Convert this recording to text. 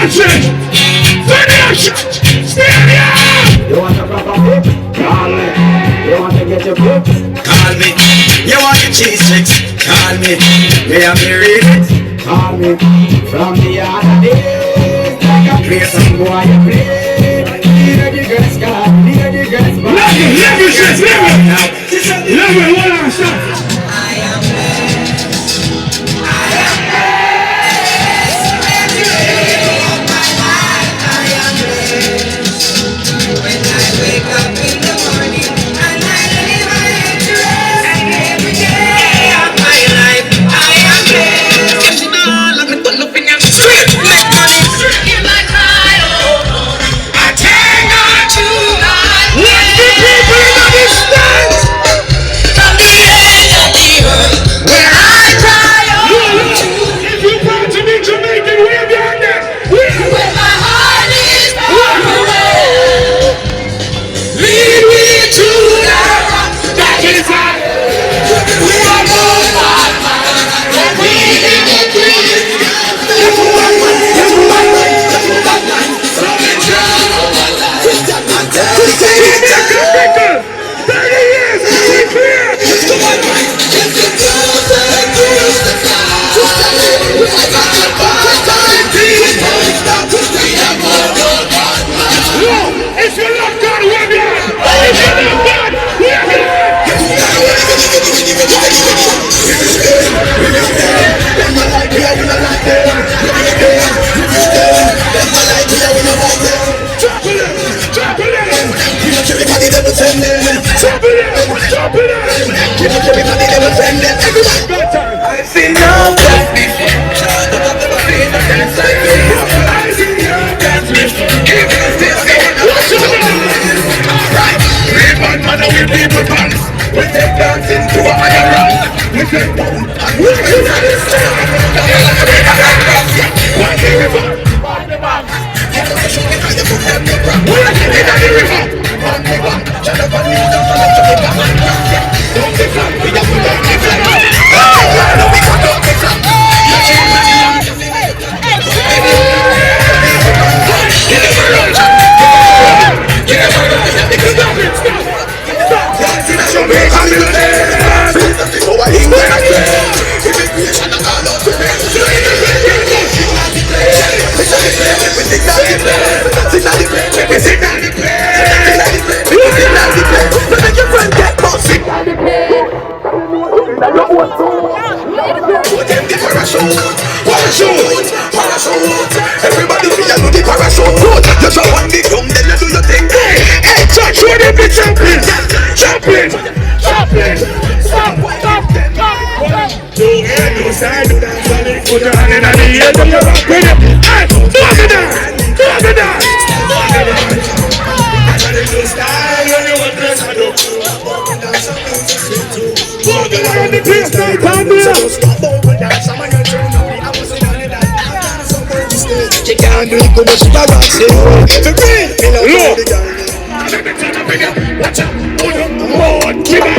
Bashment! Finish! Stadium! You want a proper pick? Call me. You want to get your pick? Call me. You want the cheese sticks? Call me. May I read it? Call me. From the other days, like a play some boy you play. Near the girls car, near the girls bar. Level, shit, level! Level, hold on, stop! I am blessed. I am blessed. Every day of my life, I am blessed. When I wake up in the morning and I lay my head to rest, every day of my life, I am blessed. Let me put nothing else straight. Make money in my cry. I thank God to God. Let the people understand! From the end of the earth, where I cry If you want to be Jamaican, wave your hand there! Wave! where my heart is overwhelmed. Lead me to the rock that is higher. We are both on fire, and we in the breeze. Bickle! 30 years! Be clear! If you love God, wave your hand! If you love God, wave your hand! Drop it in! Drop it in! Drop it in! Drop it in! I see no death before. I see you! What's your name? Alright, we bad man and we people pants. We take dancing to a higher rank. We take boom and we take dancing. One day we fall. One day back. One day river. One day back. Shut up and kneel down and up to the back. Don't be flat. We have to don't be flat. No, we can't don't be flat. Everybody feel you do the parachute. You show one the drum, then you do your thing. Hey, touch what if it's jumping! Jumping! Jumping! Stop! Stop! Do it, do side, do that, Sally. Put your hand in the air, do your rock with it. Hey, do the dance! Do the dance! I got a new style when you want dress, I do. Walk around the place like I'm here. You can't do it, go to the rock, say, for real, me love the gang. Watch out! Hold on! Give it!